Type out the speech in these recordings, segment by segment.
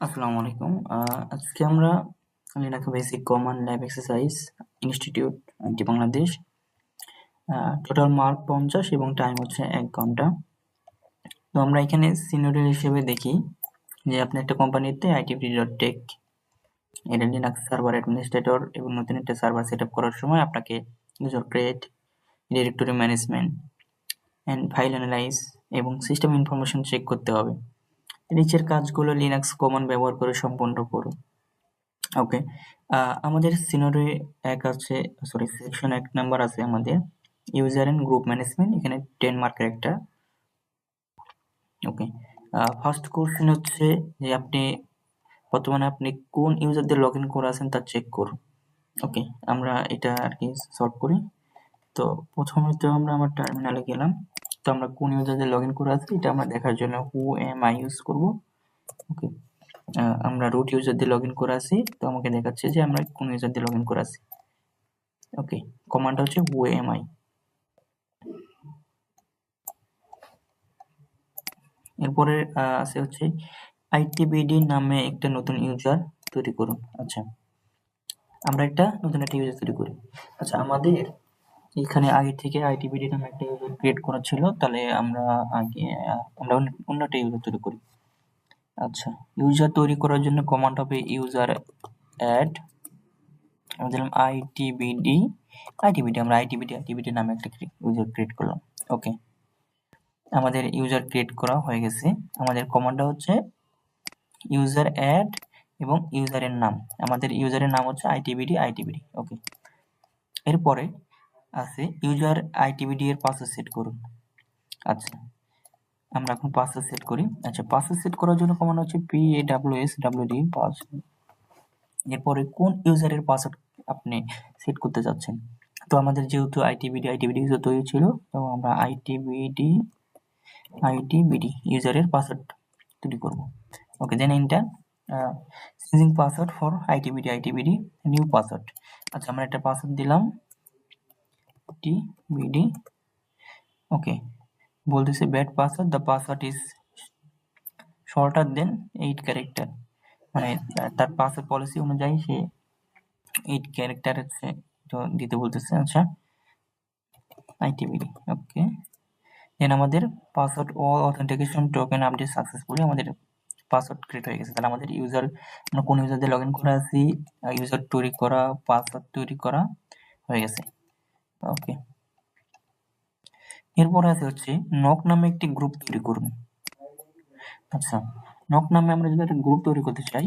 আসসালামু আলাইকুম। আজকে আমরা Linux basic command lab exercise institute IT Bangladesh. Total mark 50 এবং টাইম হচ্ছে 1 ঘন্টা। তো আমরা এখানে সিনারিও হিসেবে দেখি যে আপনি একটা কোম্পানিতে itbt.tech এটা লিনাক্স সার্ভার অ্যাডমিনিস্ট্রেটর এবং নতুন একটা সার্ভার সেট আপ করার সময় আপনাকে user create, directory management and file analyse এবং সিস্টেম ইনফরমেশন চেক করতে হবে। নিচের কাজগুলো লিনাক্স কমান্ড ব্যবহার করে সম্পন্ন করুন। ওকে, আমাদের সিনারি সেকশন 1 নাম্বার আছে আমাদের ইউজার এন্ড গ্রুপ ম্যানেজমেন্ট, এখানে 10 মার্কের একটা। ওকে, ফার্স্ট কোশ্চেন হচ্ছে যে বর্তমানে আপনি কোন ইউজারদের লগ ইন করে আছেন তা চেক করুন। ওকে, আমরা এটা আর কি সলভ করি। তো প্রথমে তো আমরা আমার টার্মিনালে গেলাম। তো আমরা কোন ইউজারদের লগ ইন করে আছি এটা আমরা দেখার জন্য হু এম আই ইউজ করব। ওকে, আমরা রুট ইউজার দিয়ে লগ ইন করে আছি, তো আমাকে দেখাচ্ছে যে আমরা কোন ইউজার দিয়ে লগ ইন করে আছি। ওকে, কমান্ড হচ্ছে whoami। এরপরে আছে হচ্ছে itbd নামে একটা নতুন ইউজার তৈরি করুন। আচ্ছা, আমরা নতুন একটা ইউজার তৈরি করি। আচ্ছা, আমাদের এখানে আগে থেকে itbd নামে একটা ইউজার ক্রিয়েট করা ছিল, তাহলে আমরা অন্য একটা ইউজার তৈরি করি। আচ্ছা, ইউজার তৈরি করার জন্য কমান্ড হবে ইউজার অ্যাড, আমরা দিলাম আমরা itbd নামে একটা ইউজার ক্রিয়েট করলাম। ওকে, আমাদের ইউজার ক্রিয়েট করা হয়ে গেছে। আমাদের কমান্ডটা হচ্ছে ইউজার অ্যাড এবং ইউজারের নাম, আমাদের ইউজারের নাম হচ্ছে itbd। ওকে, এরপরে আছে ইউজার itbd এর পাসওয়ার্ড সেট করুন। আচ্ছা, আমরা এখন পাসওয়ার্ড সেট করি। আচ্ছা, পাসওয়ার্ড সেট করার জন্য কমান্ড হচ্ছে passwd পাসওয়ার্ড। এরপরে কোন ইউজারের পাসওয়ার্ড আপনি সেট করতে যাচ্ছেন। তো আমাদের যেহেতু itbd ইউজার তৈরি ছিল, তো আমরা itbd ইউজারের পাসওয়ার্ড তৈরি করব। Okay, then enter. Changing password for itbd new password. আচ্ছা, আমরা একটা পাসওয়ার্ড দিলাম itbd। ওকে, বলতেছে bad password, the password is shorter than 8 character, মানে তার পাসওয়ার্ড পলিসি অনুযায়ী সে 8 ক্যারেক্টার দিতে বলতেছে। আচ্ছা, itbd। ওকে, দেন আমাদের পাসওয়ার্ড ও অথেন্টিকেশন টোকেন আপডেট সাকসেসফুলি, আমাদের পাসওয়ার্ড ক্রিয়েট হয়ে গেছে। তাহলে আমাদের আমরা কোন ইউজার দিয়ে লগ ইন করে আছি, ইউজার তৈরি করা, পাসওয়ার্ড তৈরি করা হয়ে গেছে। ওকে, এরপরে আছে হচ্ছে নক নামে একটি গ্রুপ তৈরি করুন। আচ্ছা, নক নামে আমরা যদি একটা গ্রুপ তৈরি করতে চাই,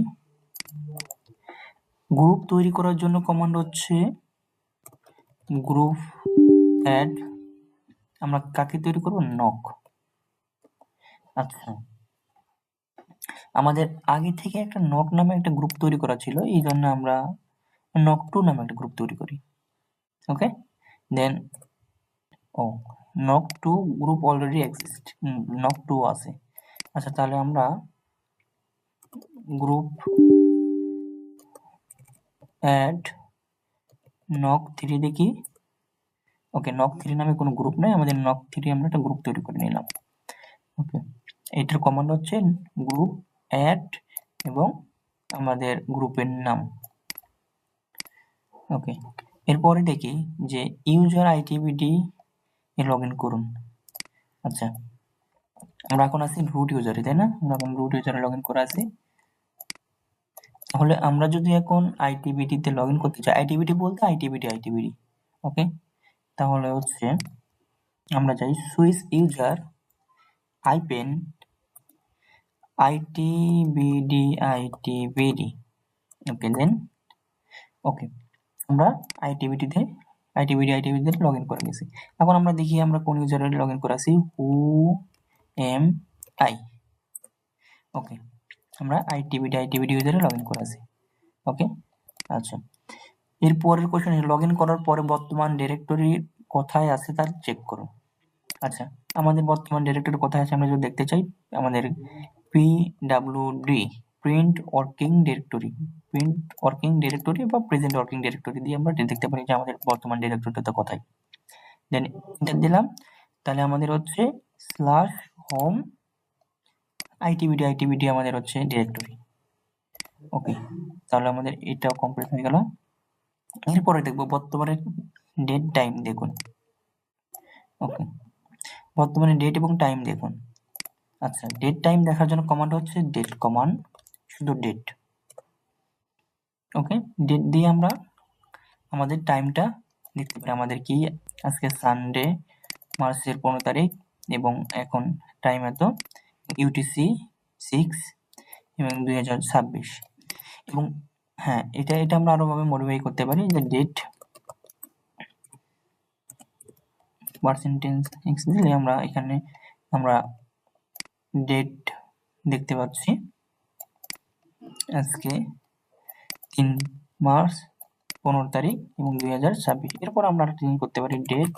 গ্রুপ তৈরি করার জন্য কমান্ড হচ্ছে গ্রুপ অ্যাড, আমরা কাকে তৈরি করব, নক। আচ্ছা, আমাদের আগে থেকে একটা নক নামে একটা গ্রুপ তৈরি করা ছিল, এই জন্য আমরা নক2 নামে একটা গ্রুপ তৈরি করি। ওকে, দেন নক2 গ্রুপ অলরেডি এক্সিস্ট, নক2 আছে। আচ্ছা, তাহলে আমরা গ্রুপ অ্যাড নক3 দেখি। ওকে, নক3 নামে কোনো গ্রুপ নাই, আমাদের নক3 আমরা একটা গ্রুপ তৈরি করে নিলাম। ওকে, এটার কমান্ড হচ্ছে গ্রুপ অ্যাড এবং আমাদের গ্রুপের নাম। ওকে, এরপরে দেখি যে user itbd A log in করুন। আচ্ছা, আমরা এখন আছি রুট ইউজারে, তাই না? আমরা এখন রুট ইউজারে লগ ইন করে আছি। তাহলে আমরা যদি এখন itbd তে লগ ইন করতে চাই, itbd বলতে itbd। ওকে, তাহলে হচ্ছে আমরা যাই সুইচ ইউজার আইপেন itbd। ওকে, দেন ওকে, আমরা itbd তে লগ ইন করে গেছি। এখন আমরা দেখি আমরা কোন ইউজারে লগ ইন করে আছি, whoami। ওকে, আমরা itbd ইউজারে লগ ইন করে আছি। ওকে, আচ্ছা, এর পরের কোশ্চেন, লগ ইন করার পরে বর্তমান ডিরেক্টরি কোথায় আছে তা চেক করুন। আচ্ছা, আমাদের বর্তমান ডিরেক্টরি কোথায় আছে আমরা যদি দেখতে চাই, আমাদের pwd প্রিন্ট ওয়ার্কিং ডিরেক্টরি বা প্রেজেন্ট ওয়ার্কিং ডিরেক্টরি দিয়ে আমরা দেখতে পারি যে আমাদের বর্তমান ডিরেক্টরিটা কোথায়। দেন এন্টার দিলাম, তাহলে আমাদের হচ্ছে /home itbd আমাদের হচ্ছে ডিরেক্টরি। ওকে, তাহলে আমাদের এটাও কমপ্লিট হয়ে গেল। এরপরে দেখবো বর্তমানে ডেট টাইম দেখুন। ওকে, বর্তমানে ডেট এবং টাইম দেখুন। আচ্ছা, ডেট টাইম দেখার জন্য কমান্ড হচ্ছে ডেট কমান্ড, শুধু ডেট। ওকে, ডেট দিয়ে আমরা আমাদের টাইমটা দেখতে পারি। আমাদের কি আজকে সানডে মার্চের 15 তারিখ এবং এখন টাইম এত, ইউটিসি 6 এবং 2026। এবং হ্যাঁ, এটা আমরা আরো ভাবে মডিফাই করতে পারি যে ডেট পার্সেন্টেজ এক্স দিলে আমরা এখানে আমরা ডেট দেখতে পাচ্ছি আজকে 3 মার্চ 15 তারিখ এবং 2026। এরপর আমরা চেঞ্জ করতে পারি ডেট।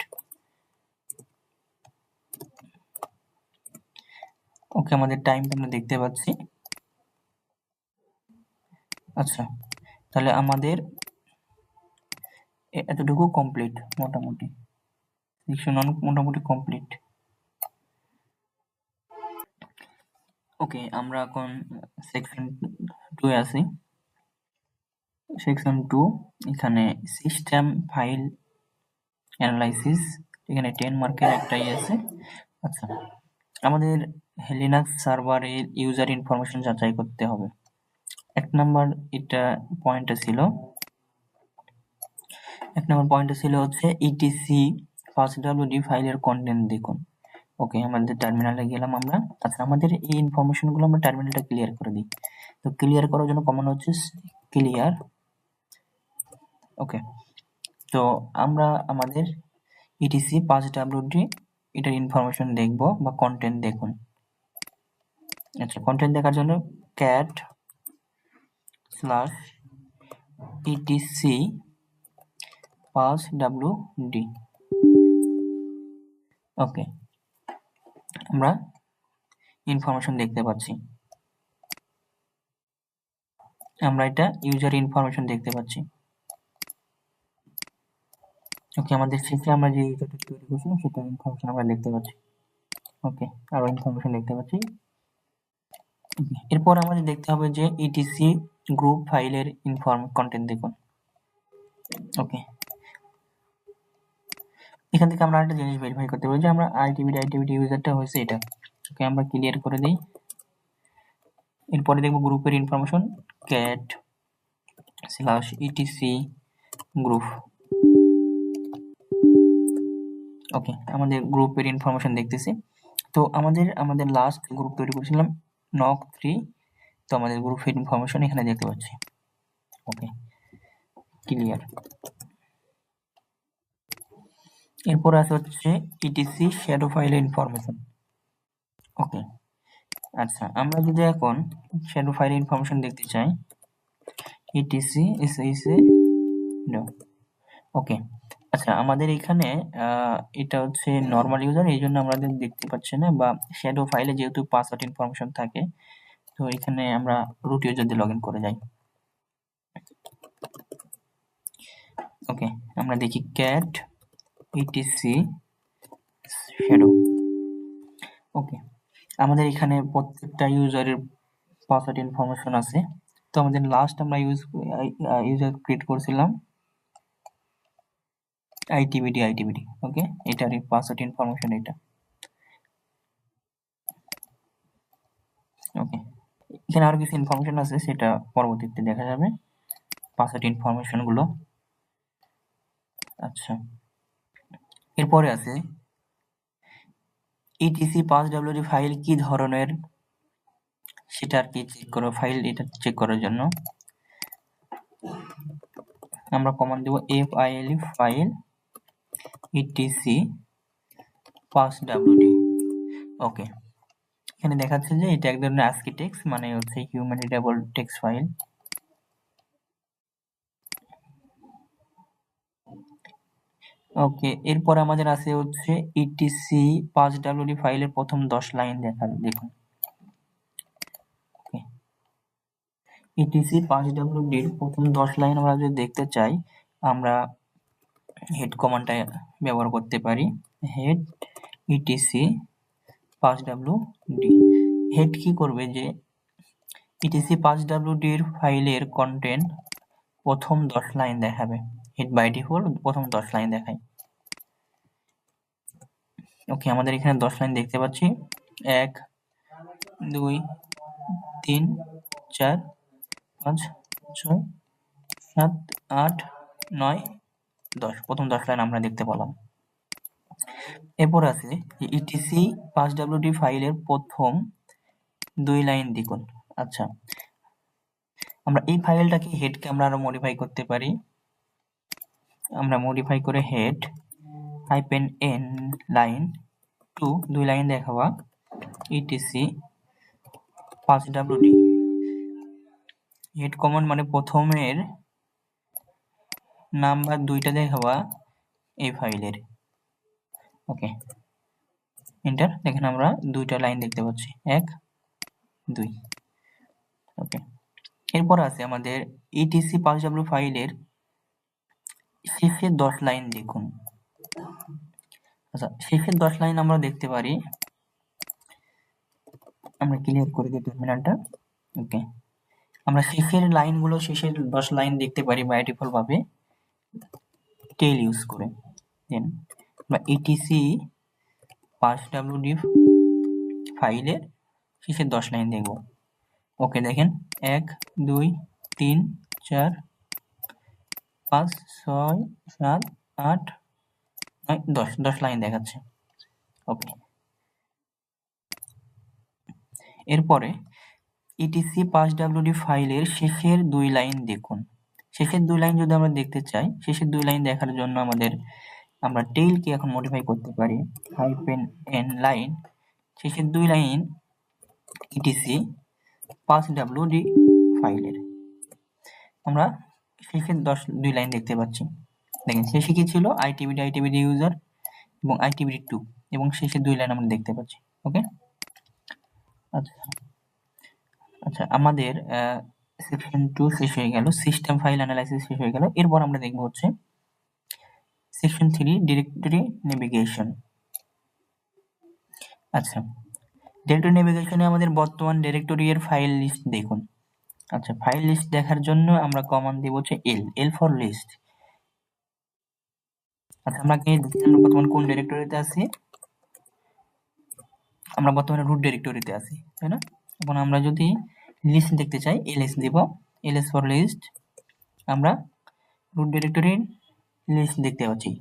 ওকে, আমাদের টাইমটা আমরা দেখতে পাচ্ছি। আচ্ছা, তাহলে আমাদের এতটুকু কমপ্লিট, মোটামুটি সেকশন 1 মোটামুটি কমপ্লিট। ওকে, আমরা এখন সেকশন 2 এ আছি। সেকশন 2 এখানে সিস্টেম ফাইল অ্যানালাইসিস, এখানে 10 মার্কের একটাই আছে। আচ্ছা, আমাদের লিনাক্স সার্ভারের ইউজার ইনফরমেশন যাচাই করতে হবে। 1 নাম্বার এটা পয়েন্টটা ছিল, 1 নাম্বার পয়েন্টটা ছিল হচ্ছে ইটিসি ফাস্টডব্লিউডি ফাইলের কন্টেন্ট দেখুন। ওকে, আমাদের টার্মিনালে গেলাম আমরা। আচ্ছা, আমাদের এই ইনফরমেশন গুলো আমরা টার্মিনালটা ক্লিয়ার করে দিই। তো ক্লিয়ার করার জন্য কমান্ড হচ্ছে ক্লিয়ার। ওকে, তো আমরা আমাদের ইটিসি ফাস্টডব্লিউডি এটার ইনফরমেশন দেখব বা কন্টেন্ট দেখুন। আচ্ছা, কন্টেন্ট দেখার জন্য ক্যাট /etc passwd। ওকে, আমরা ইনফরমেশন দেখতে পাচ্ছি, আমরা এটা ইউজার ইনফরমেশন দেখতে পাচ্ছি। ওকে, আমাদের শেষে আমরা যে ইউজারটা তৈরি করেছিলাম সেটা ইনফরমেশন আমরা দেখতে পাচ্ছি। ওকে, আরো ইনফরমেশন দেখতে পাচ্ছি। এরপর আমাদের দেখতে হবে যে ইটিসি গ্রুপ ফাইলের কন্টেন্ট দেখুন। ওকে, এখান থেকে আমরা একটা জিনিস ভেরিফাই করতে পারি যে আমরা আইটিভিটি ইউজারটা হয়েছে এটা। ওকে, আমরা ক্লিয়ার করে দিই। এরপরে দেখব গ্রুপের ইনফরমেশন cat /etc গ্রুপ। ওকে, আমাদের গ্রুপের ইনফরমেশন দেখতেছি। তো আমাদের লাস্ট গ্রুপ তৈরি করেছিলাম নক 3, তো আমাদের গ্রুপের ইনফরমেশন এখানে দেখতে পাচ্ছি। ওকে, ক্লিয়ার। এরপর আছে হচ্ছে ইটিসি শ্যাডো ফাইলের ইনফরমেশন। ওকে, আচ্ছা, আমরা যদি এখন শ্যাডো ফাইলের ইনফরমেশন দেখতে চাই ইটিসি ওকে, আচ্ছা, আমাদের এখানে এটা হচ্ছে নরমাল ইউজার, এই জন্য আমাদের দেখতে পাচ্ছি না, বা শ্যাডো ফাইলে যেহেতু পাসওয়ার্ড ইনফরমেশন থাকে, তো এখানে আমরা রুট ইউজার দিয়ে লগ ইন করে যাই। ওকে, আমরা দেখি ক্যাট ইটিসি শ্যাডো। ওকে, আমাদের এখানে প্রত্যেকটা ইউজারের পাসওয়ার্ড ইনফরমেশন আছে। তো আমাদের লাস্ট আমরা ইউজার ক্রিয়েট করেছিলাম আইটিভিডি। ওকে, এটার পাসওয়ার্ড ইনফরমেশন এটা। ওকে, এখানে আরো কিছু ইনফরমেশন আছে, সেটা পরবর্তীতে দেখা যাবে পাসওয়ার্ড ইনফরমেশন গুলো। আচ্ছা, এরপরে আছে ইটিসি passwd ফাইল কি ধরনের, সেটা আর কি চেক করো। ফাইল এটা চেক করার জন্য আমরা কমান্ড দেব file ফাইল ইটিসি passwd। ওকে, এখানে দেখাচ্ছে যে এটা এক ধরনের ASCII টেক্সট, মানে হচ্ছে হিউম্যান রিডেবল টেক্সট ফাইল। ওকে, এরপর আমাদের আছে হচ্ছে ইটিসি passwd ফাইলের প্রথম 10 লাইন দেখুন। ওকে, ইটিসি passwd এর প্রথম 10 লাইন আমরা যদি দেখতে চাই, আমরা হেড কমান্ডটা ব্যবহার করতে পারি। Head etc passwd। হেড কি করবে যে ইটিসি 5wd এর ফাইলের কন্টেন্ট প্রথম 10 লাইন দেখাবে। ইট বাই ডিফল্ট প্রথম 10 লাইন দেখায়। ওকে, আমাদের এখানে 10 লাইন দেখতে পাচ্ছি। 1 2 3 4 5 6 7 8 9 10, প্রথম 10 লাইন আমরা দেখতে পেলাম। এরপর আছে ইটিসি 5wd ফাইলের প্রথম 2 লাইন দেখুন। আচ্ছা, আমরা এই ফাইলটাকে হেডকে আমরা আরো মডিফাই করতে পারি। আমরা মডিফাই করে হেড -n লাইন 2 লাইন দেখাবা ইটিসি 5wd। হেড কমান্ড মানে প্রথমের নাম্বার 2টা দেখাবা এই ফাইলের। ওকে, এন্টার। দেখেন আমরা 2টা লাইন দেখতে পাচ্ছি, 1 2। ওকে, এরপর আছে আমাদের ইটিসি 5w ফাইলের শেষের 10 লাইন দেখুন। আচ্ছা, শেষের 10 লাইন আমরা দেখতে পারি। আমরা ক্লিয়ার করে দিই টার্মিনালটা। ওকে, আমরা শেষের লাইনগুলো, শেষের 10 লাইন দেখতে পারি বাই ডিফল্ট ভাবে টেল ইউজ করে। দেন আমরা ইটিসি 5wd ফাইলের শেষের 10 লাইন দেখব। ওকে, দেখেন 1 2 3 4 5 6 7 8 9 10 লাইন দেখাচ্ছে। ওকে, এরপরে ইটিসি 5wd ফাইলের শেষের 2 লাইন দেখুন। শেষের 2 লাইন যদি আমরা দেখতে চাই, শেষের 2 লাইন দেখার জন্য আমরা টেইলকে এখন মডিফাই করতে পারি -n লাইন, শেষের 2 লাইন ইটিসি 5wd ফাইলের। আমরা শেষের 2 লাইন দেখতে পাচ্ছি। দেখেন শেষে কি ছিল, আইটিবিডি ইউজার এবং ITBD2, এবং শেষের 2 লাইন আমরা দেখতে পাচ্ছি। ওকে, আচ্ছা, আমাদের সেকশন 2 শেষ হয়ে গেল, সিস্টেম ফাইল অ্যানালাইসিস শেষ হয়ে গেল। এরপর আমরা দেখব হচ্ছে সেকশন 3 ডিরেক্টরি নেভিগেশন। আচ্ছা, ডিরেক্টরি নেভিগেশনে আমাদের বর্তমান ডিরেক্টরি এর ফাইল লিস্ট দেখুন। আচ্ছা, ফাইল লিস্ট দেখার জন্য আমরা কমান্ড দেব হচ্ছে এল ফর লিস্ট। আচ্ছা, আমরা বর্তমানে কোন ডিরেক্টরিতে আছি? আমরা বর্তমানে রুট ডিরেক্টরিতে আছি, তাই না? এখন আমরা যদি লিস্ট দেখতে চাই, ls দেব, ls ফর লিস্ট। আমরা রুট ডিরেক্টরির লিস্ট দেখতে পাচ্ছি।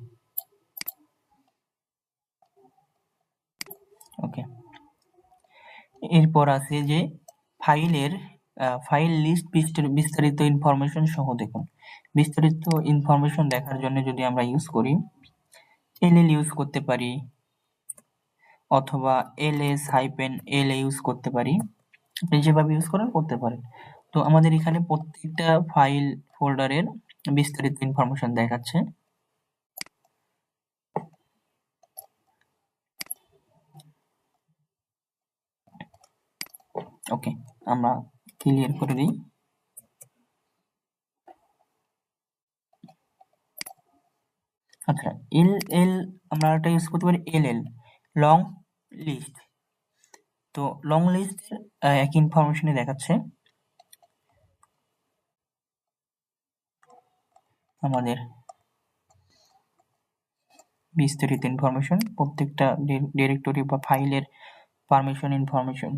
ওকে, এরপর আছে যে ফাইল লিস্ট বিস্তারিত ইনফরমেশন সহ দেখুন। বিস্তারিত ইনফরমেশন দেখার জন্য যদি আমরা ইউজ করি, ll ইউজ করতে পারি অথবা ls-la ইউজ করতে পারি। আপনি যেভাবে ইউজ করেন করতে পারেন। তো আমাদের এখানে প্রত্যেকটা ফাইল ফোল্ডারের বিস্তারিত ইনফরমেশন দেখাচ্ছে। ওকে, আমরা ক্লিয়ার করে দিই। আচ্ছা, আমরা একটা ইউজ করতে পারি ll, লং লিস্ট। তো লং লিস্ট একই ইনফরমেশনই দেখাচ্ছে। আমাদের বিস্তারিত ইনফরমেশন, প্রত্যেকটা ডিরেক্টরি বা ফাইলের পারমিশন ইনফরমেশন।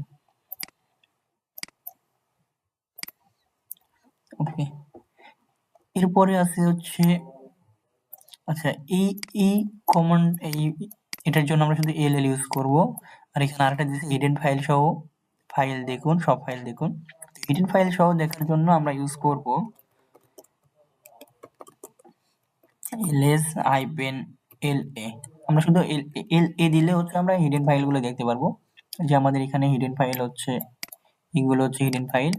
ওকে, এরপরে আছে হচ্ছে, আচ্ছা, এই কমান্ড এটার জন্য আমরা শুধু ll ইউজ করব। আর এখানে আরেকটা দিয়েছে হিডেন ফাইল সহ ফাইল দেখুন, সব ফাইল দেখুন। হিডেন ফাইল সহ দেখার জন্য আমরা ইউজ করব ls-la। আমরা শুধু la দিলে হচ্ছে আমরা হিডেন ফাইলগুলো দেখতে পারবো। যে আমাদের এখানে হিডেন ফাইল হচ্ছে, এগুলো হচ্ছে হিডেন ফাইল,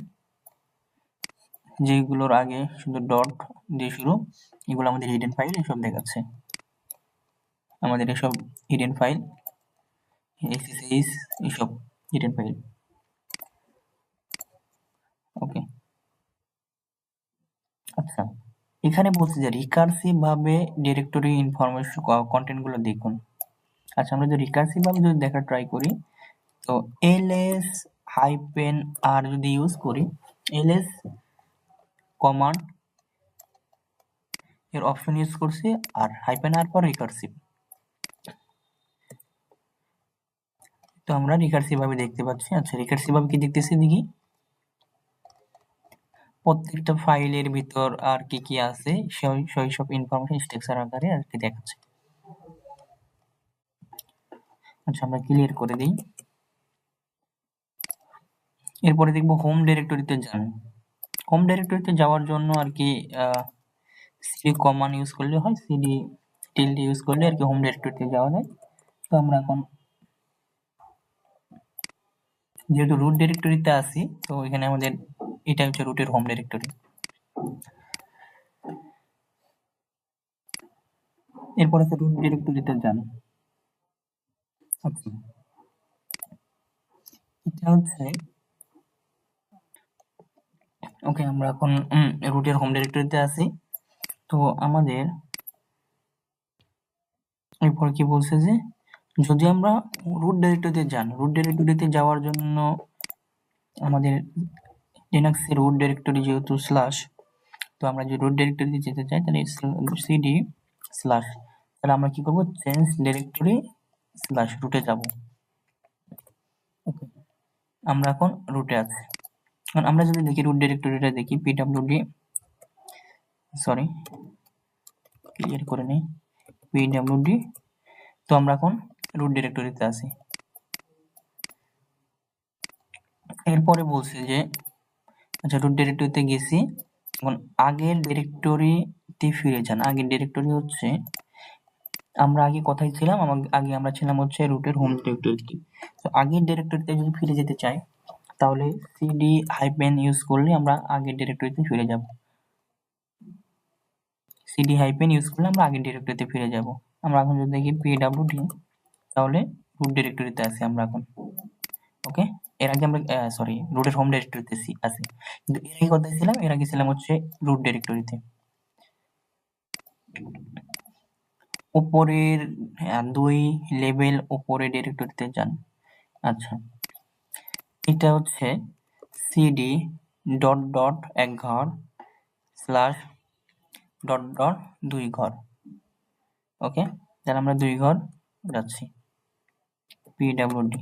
যেগুলোর আগে শুধু ডট দিয়ে শুরু, এগুলো আমাদের হিডেন ফাইল, এসব দেখাচ্ছে আমাদের এসব হিডেন ফাইল, এক্সারসাইজ, এসব হিডেন ফাইল। ওকে, আচ্ছা, এখানে বলছে যে রিকার্সিভ ভাবে ডিরেক্টরি ইনফরমেশন কন্টেন্ট গুলো দেখুন। আচ্ছা, আমরা যদি রিকার্সিভ ভাবে যদি দেখা ট্রাই করি, তো হাইপেন আর যদি ইউজ করি, ls কমান্ড এর অপশন ইউজ করছি আর হাইপেন আর পর রিকার্সিভ। তো আমরা রিকার্সিভ ভাবে দেখতে পাচ্ছি। আচ্ছা, রিকার্সিভ ভাবে কি দেখতেছি দেখি, প্রত্যেকটা ফাইলের ভিতর আর কি কি আছে সেই সব ইনফরমেশন স্ট্রাকচার আকারে আর কি দেখাচ্ছে। আচ্ছা, আমরা ক্লিয়ার করে দিই। এরপরে দেখবো হোম ডিরেক্টরিতে যান। হোম ডিরেক্টরিতে যাওয়ার জন্য আর কি সিডি কমান্ড ইউজ করলে হয়, সিডি টিল্ড ইউজ করলে আর কি হোম ডিরেক্টরিতে যাওয়া যায়। তো আমরা এখন যেহেতু রুট ডিরেক্টরিতে আছি, তো এখানে আমাদের এটা হচ্ছে রুটের হোম ডিরেক্টরি। এরপরে হচ্ছে রুট ডিরেক্টরিতে যান। আচ্ছা, এটা হচ্ছে ওকে, আমরা এখন রুটের হোম ডিরেক্টরিতে আছি। তো আমাদের এরপর কি বলছে যে যদি আমরা রুট ডিরেক্টরিতে যান, রুট ডিরেক্টরিতে যাওয়ার জন্য আমাদের লিনাক্সের রুট ডিরেক্টরি যেহেতু স্ল্যাশ, তো আমরা যে রুট ডিরেক্টরিতে যেতে চাই তাহলে সিডি স্ল্যাশ, তাহলে আমরা কি করব, চেঞ্জ ডিরেক্টরি স্ল্যাশ রুটে যাব। ওকে, আমরা এখন রুটে আছি। এখন আমরা যদি দেখি রুট ডিরেক্টরিটা দেখি পিডব্লিউডি, সরি ক্লিয়ার করে নেই, পিডব্লিউডি। তো আমরা এখন রুট ডিরেক্টরিতে আছি। এরপরে বলছে যে আচ্ছা, রুট ডিরেক্টরিতে গেছি, এখন আগের ডিরেক্টরিতে ফিরে যান। আগের ডিরেক্টরি হচ্ছে আমরা আগে কোথায় ছিলাম, আগে আমরা ছিলাম হচ্ছে রুটের হোম ডিরেক্টরিতে। তো আগের ডিরেক্টরিতে যদি ফিরে যেতে চাই তাহলে সিডি হাইপেন ইউজ করলে আমরা আগের ডিরেক্টরিতে ফিরে যাব। সিডি হাইপেন ইউজ করলে আমরা আগের ডিরেক্টরিতে ফিরে যাব। আমরা এখন যদি দেখি পিডব্লিউডি, তাহলে রুট ডিরেক্টরিতে আছি আমরা এখন। ওকে, এর আগে আমরা সরি রুটের হোম ডিরেক্টরিতে আছি, কিন্তু এর আগে কোথায় ছিলাম, এর আগে ছিলাম হচ্ছে রুট ডিরেক্টরিতে। উপরের 2 লেভেল উপরে ডিরেক্টরিতে যান। আচ্ছা, এটা হচ্ছে সিডি ডট ডট এক ঘর স্ল্যাশ ডট ডট 2 ঘর। ওকে, তাহলে আমরা 2 ঘর যাচ্ছি পিডব্লিউডি।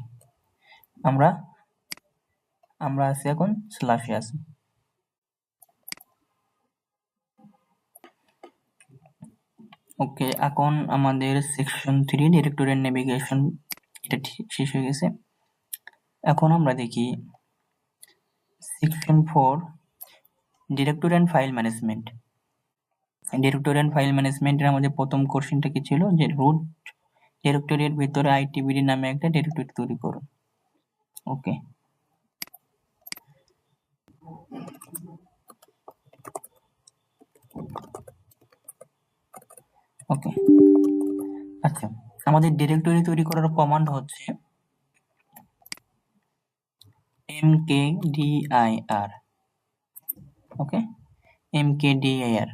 আমরা আছি এখন স্ল্যাশে আছি। ওকে, এখন আমাদের সেকশন 3 ডিরেক্টরির নেভিগেশন এটা শেষ হয়ে গেছে। এখন আমরা দেখি section 4 directory and file management. Directory and file ম্যানেজমেন্টের আমাদের প্রথম কোশ্চেনটা কি ছিল, যে রুট ডিরেক্টরির ভিতরে আইটিবিডি নামে একটা ডিরেক্টরি তৈরি করুন। ওকে, ওকে, আচ্ছা, আমাদের ডিরেক্টরি তৈরি করার কমান্ড হচ্ছে mkdir। ওকে, mkdir।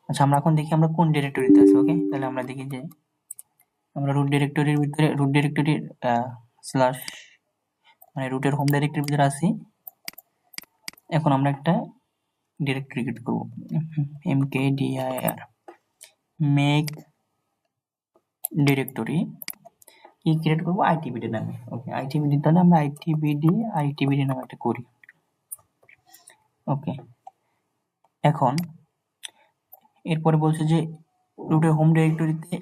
আচ্ছা, আমরা এখন দেখি আমরা কোন ডিরেক্টরিতে আছি। ওকে, তাহলে আমরা দেখি যে আমরা রুট ডিরেক্টরির ভিতরে রুট ডিরেক্টরির স্ল্যাশ মানে রুটের হোম ডিরেক্টরির ভিতরে আছি। এখন আমরা একটা ডিরেক্টরি ক্রিয়েট করব, mkdir মেক ডিরেক্টরি কি ক্রিয়েট করব, আইটিবিডি নামে। ওকে, আইটিবিডি, তাহলে আমরা আইটিবিডি নামে একটা করি। ওকে, এখন এরপরে বলছে যে রুটের হোম ডিরেক্টরিতে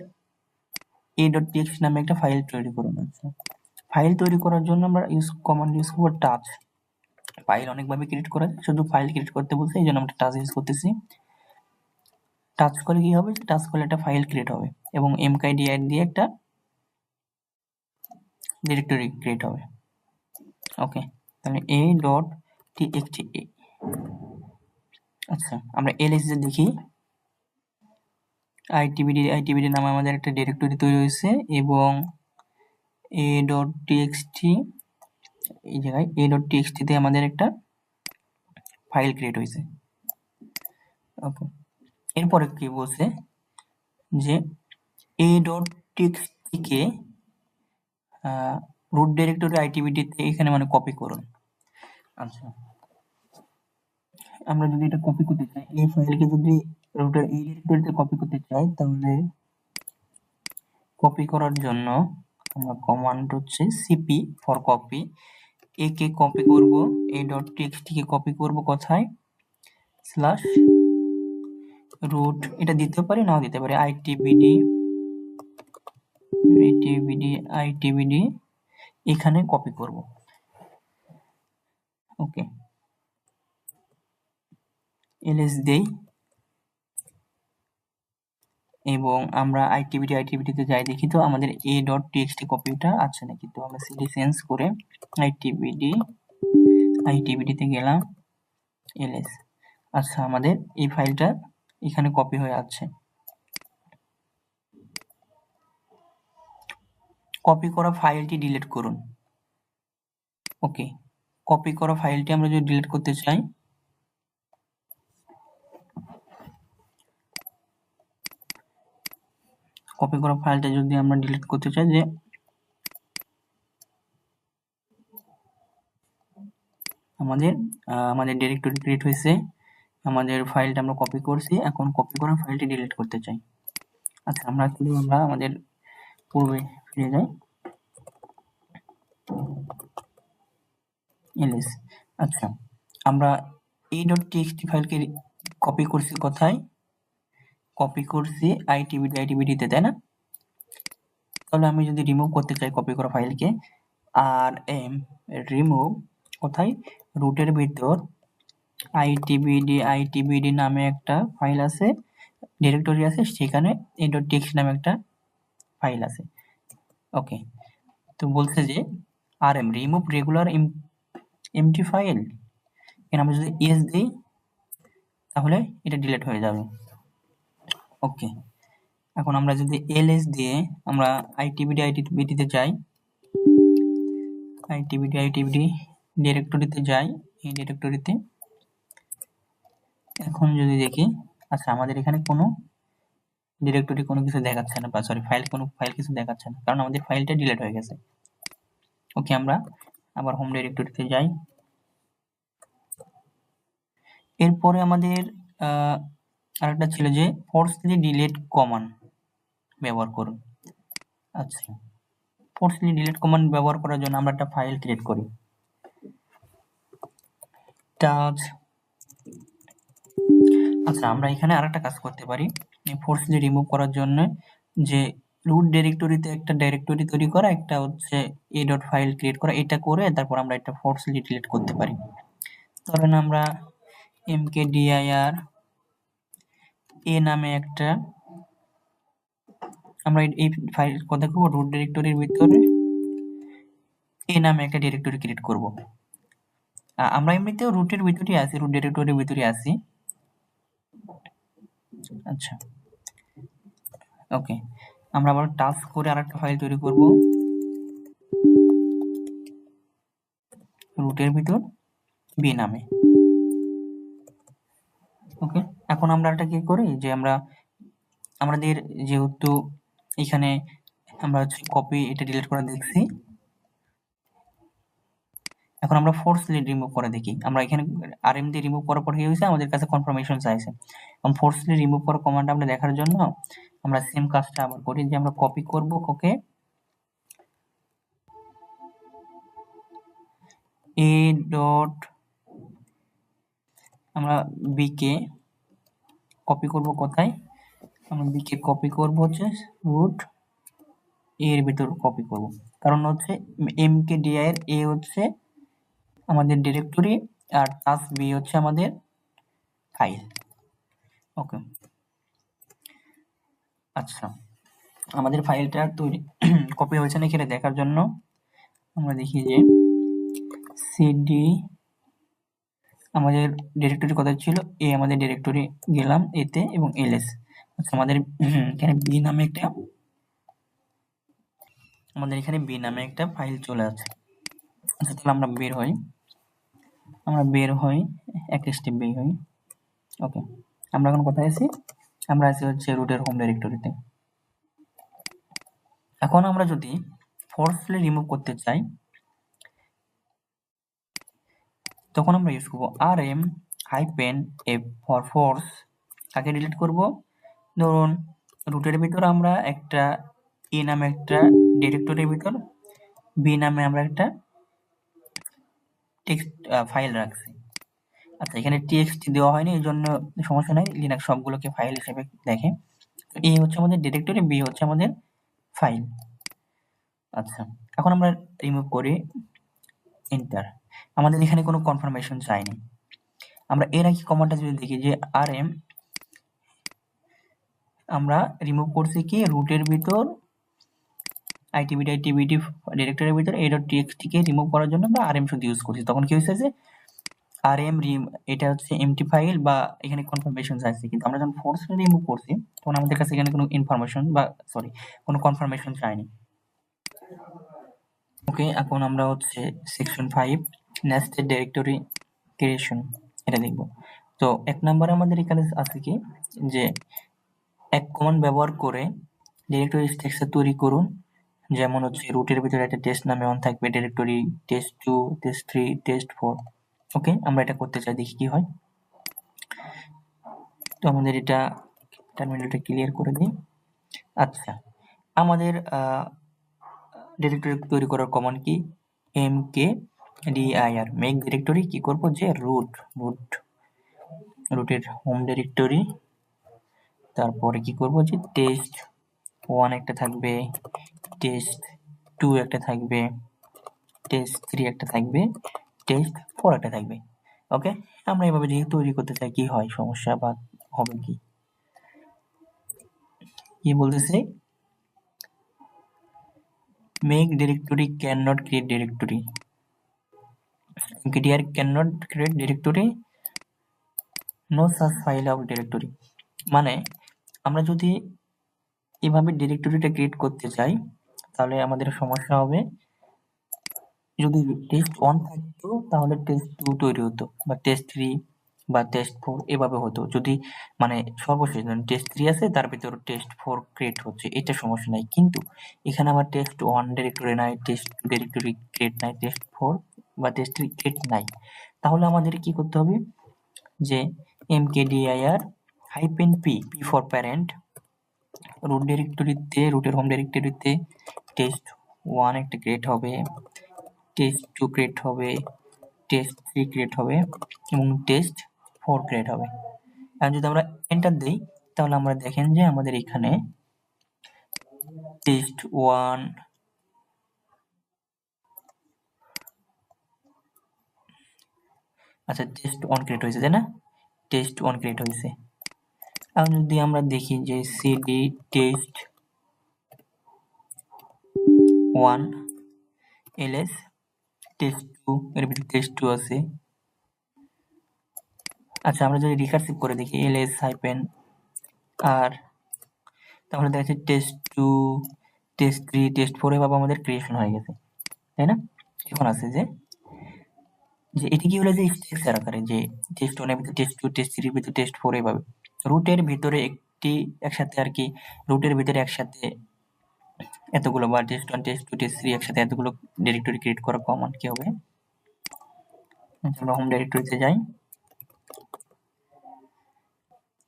a.txt নামে একটা ফাইল তৈরি করুন। আচ্ছা, ফাইল তৈরি করার জন্য আমরা কমান্ড ইউজ করব টাচ। ফাইল অনেকভাবে ক্রিয়েট করা যায়, শুধু ফাইল ক্রিয়েট করতে বলছে, এই জন্য আমরা টাচ ইউজ করতেছি। টাচ করলে কি হবে, টাচ করলে একটা ফাইল ক্রিয়েট হবে এবং mkdir দিয়ে একটা ডিরেক্টরি ক্রিয়েট হবে। ওকে, তাহলে a.txt। আচ্ছা, আমরা ls এ দেখি আইটিবিডি নামে আমাদের একটা ডিরেক্টরি তৈরি হয়েছে এবং a.txt এই জায়গায় a.txt তে আমাদের একটা ফাইল ক্রিয়েট হয়েছে। ওকে, এরপরে কি বলছে যে a.txt কে রুট ডিরেক্টরি আইটিবিডি তে এখানে মানে কপি করুন। আচ্ছা, আমরা যদি এটা কপি করতে চাই, এই ফাইলকে যদি রুটের এই ডিরেক্টরিতে কপি করতে চাই, তাহলে কপি করার জন্য আমরা কমান্ড হচ্ছে CP for copy. A K copy করব, এই ডট টিএক্সটি কে কপি করব কোথায়, স্ল্যাশ রুট, এটা দিতে পারি নাও দিতে পারি, আইটিবিডি এখানে কপি করব। ওকে, এলএস দেই এবং আমরা আইটিবিডিতে যাই, দেখি তো আমাদের a ডট টিএক্সটি কপিটা আছে নাকি। তো আমরা সিডি চেঞ্জ করে আইটিবিডিতে গেলাম, এলএস। আচ্ছা, আমাদের এই ফাইলটা এখানে কপি হয়ে আছে। কপি করা ফাইলটি ডিলিট করুন। ওকে, কপি করা ফাইলটি আমরা যদি ডিলিট করতে চাই, কপি করা ফাইলটা যদি আমরা ডিলিট করতে চাই, যে আমাদের ডিরেক্টরি ক্রিয়েট হয়েছে, আমাদের ফাইলটা আমরা কপি করছি, এখন কপি করা ফাইলটি ডিলিট করতে চাই। আচ্ছা, আমরা আমাদের পূর্বে ফিরে যাই, এলএস। আচ্ছা, আমরা এই ডট টিএক্সটি ফাইলকে কপি করছি কোথায়, কপি করছি আইটিবিডিতে, তাই না? তাহলে আমি যদি রিমুভ করতে চাই কপি করা ফাইলকে, আর রিমুভ কোথায়, রুটের ভিতর আইটিবিডি নামে একটা ফাইল আছে, ডিরেক্টরি আছে, সেখানে a.txt নামে একটা ফাইল আছে। ওকে, তো বলছে যে রিমুভ রেগুলার এমটি ফাইল, এখানে আমরা যদি ইয়েস দিই তাহলে এটা ডিলিট হয়ে যাবে। ওকে, এখন আমরা যদি এলএস দিয়ে আমরা আইটিবিডিতে যাই, আইটিবিডি ডিরেক্টরিতে যাই, এই ডিরেক্টরিতে এখন যদি দেখি, আচ্ছা আমাদের এখানে কোনো ডিরেক্টরি কোনো কিছু দেখাচ্ছে না, বা সরি কোনো ফাইল কিছু দেখাচ্ছে না, কারণ আমাদের ফাইলটা ডিলিট হয়ে গেছে। ওকে, আমরা আবার হোম ডিরেক্টরিতে যাই। এরপরে আমাদের আরেকটা ছিল যে ফোর্সলি ডিলিট কমান্ড ব্যবহার করুন। আচ্ছা, ফোর্সলি ডিলিট কমান্ড ব্যবহার করার জন্য আমরা একটা ফাইল ক্রিয়েট করি, টাচ। আচ্ছা, আমরা এখানে আরেকটা কাজ করতে পারি, ফোর্সলি রিমুভ করার জন্য, যে রুট ডিরেক্টরিতে একটা ডিরেক্টরি তৈরি করা, একটা হচ্ছে a ডট ফাইল ক্রিয়েট করা, এটা করে তারপর আমরা এটা ফোর্সলি ডিলিট করতে পারি। ধরেন আমরা mkdir a নামে একটা, আমরা এই ফাইল কথা করব, রুট ডিরেক্টরির ভিতরে a নামে একটা ডিরেক্টরি ক্রিয়েট করব। আমরা এমনিতেও রুটের ভিতরে আছি, রুট ডিরেক্টরির ভিতরে আছি। আচ্ছা, ওকে, আমরা আবার টাস্ক করে আরেকটা ফাইল তৈরি করব রুটের ভিতর b নামে। ওকে, এখন আমরা একটা কি করি, যে আমাদের যেহেতু এখানে আমরা হচ্ছে কপি এটা ডিলিট করে দেখছি, এখন আমরা ফোর্সলি রিমুভ করে দেখি। আমরা এখানে rm দিয়ে রিমুভ করার পর কি হয়েছে, আমাদের কাছে কনফার্মেশন চাইছে। এখন ফোর্সলি রিমুভ করার কমান্ড আমরা দেখার জন্য আমরা সেম কাজটা আবার করি, যে আমরা কপি করব ওকে a ডট, আমরা b কে কপি করব কোথায়, আমরা b কে কপি করব হচ্ছে রুট এর ভিতর কপি করব, কারণ হচ্ছে mkdir a হচ্ছে আমাদের ডিরেক্টরি, আর টাস b হচ্ছে আমাদের ফাইল। ওকে, আচ্ছা, আমাদের ফাইলটা তৈরি কপি হয়েছে নাকি এটা দেখার জন্য আমরা দেখি যে সিডি, আমাদের ডিরেক্টরি কোথায় ছিল, এ আমাদের ডিরেক্টরি গেলাম এতে, এবং এলএস। আচ্ছা, আমাদের এখানে বি নামে একটা ফাইল চলে আসে। আচ্ছা, তাহলে আমরা বের হই, এক স্টেপ বের হই। ওকে, আমরা এখন কোথায় আছি, আমরা আছি হচ্ছে রুটের হোম ডিরেক্টরিতে। এখন আমরা যদি ফোর্সলি রিমুভ করতে চাই, তখন আমরা ইউজ করবো rm -f ফর ফোর্স। কাকে ডিলিট করব? ধরুন রুটের ভিতর আমরা একটা এ নামে একটা ডিরেক্টরির ভিতর বি নামে আমরা একটা টেক্সট ফাইল রাখছি। আচ্ছা, এখানে টেক্সট দেওয়া হয়নি, এই জন্য সমস্যা নাই, লিনাক্স সবগুলোকে ফাইল হিসেবে দেখে। এ হচ্ছে আমাদের ডিরেক্টরি, বি হচ্ছে আমাদের ফাইল। আচ্ছা, এখন আমরা রিমুভ করি, এন্টার। আমাদের এখানে কোনো কনফার্মেশন চাইনি। আমরা এর আগে কমান্ডটা যদি দেখি যে rm, আমরা রিমুভ করছি কি রুটের ভিতর আইটিবিটি ডিরেক্টরির ভিতর a.txt কে রিমুভ করার জন্য আমরা rm শুধু ইউজ করছি। তখন কি হয়েছে যে rm এটা হচ্ছে এমটি ফাইল বা এখানে কনফার্মেশন চাইছে, কিন্তু আমরা যখন ফোর্স রিমুভ করছি তখন আমাদের কাছে এখানে কোনো ইনফরমেশন বা কোনো কনফার্মেশন চাইনি। ওকে, এখন আমরা হচ্ছে সেকশন 5 নেস্টেড ডিরেক্টরি ক্রিয়েশন এটা দেখব। তো 1 নম্বরে আমাদের এখানে আছে কি যে এক কমান্ড ব্যবহার করে ডিরেক্টরি স্ট্রাকচার তৈরি করুন। যেমন হচ্ছে রুটের ভিতরে একটা টেস্ট নামে অন থাকবে ডিরেক্টরি, test2, test3, test4। ওকে, আমরা এটা করতে চাই, দেখি কি হয়। তো আমাদের এটা টার্মিনালটা ক্লিয়ার করে দিই। আচ্ছা, আমাদের ডিরেক্টরি তৈরি করার কমান্ড কি mkdir মেক ডিরেক্টরি কি করব যে রুটের হোম ডিরেক্টরি, তারপরে কি করব যে test1 একটা থাকবে, test2 একটা থাকবে, test3 একটা থাকবে, test4 একটা থাকবে। ওকে, আমরা এভাবে যদি তৈরি করতে চাই কি হয়, সমস্যা বা হবে কি বলতেছে, make directory cannot create directory, mkdir cannot create directory, no such file of directory। মানে আমরা যদি এভাবে ডিরেক্টরিটা ক্রিয়েট করতে চাই তাহলে আমাদের সমস্যা হবে। যদি test1 থাকতো তাহলে test2 তৈরি হতো, বা test3 বা test4 এভাবে হতো। যদি মানে সর্বশেষ test3 আছে তার ভিতর test4 ক্রিয়েট হচ্ছে, এটা সমস্যা নাই। কিন্তু এখানে আমার test1 ডিরেক্টরি নাই, test2 ডিরেক্টরি ক্রিয়েট নাই, test4 বা test3 ক্রিয়েট নাই। তাহলে আমাদের কি করতে হবে যে mkdir -p for parent, root ডিরেক্টরিতে রুটের হোম ডিরেক্টরিতে test1 একটা ক্রিয়েট হবে, test2 ক্রিয়েট হবে, test3 ক্রিয়েট হবে এবং test4 ক্রিয়েট হবে। আর যদি আমরা এন্টার দেই তাহলে আমরা দেখেন যে আমাদের এখানে test1 আচ্ছা test1 ক্রিয়েট হয়েছে, তাই না? test1 ক্রিয়েট হয়েছে। এখন যদি আমরা দেখি যে cd test1 ls test2, এর ভিতরে test2 আছে। আচ্ছা, আমরা যদি রিকার্সিভ করে দেখি ls -r, তাহলে দেখা যাচ্ছে test2, test3, test4 এভাবে আমাদের ক্রিয়েশন হয়ে গেছে, তাই না? এখন আছে যে এটি কি হলো যে স্ট্রাকচার আকারে যে test1 এর ভিতরে test2, test3 এর ভিতরে test4 এভাবে রুটের ভিতরে একসাথে আর কি, রুটের ভিতরে একসাথে এতগুলো বা test1, test2, test3 একসাথে এতগুলো ডিরেক্টরি ক্রিয়েট করা কমান্ড কি হবে। আমরা হোম ডিরেক্টরিতে যাই,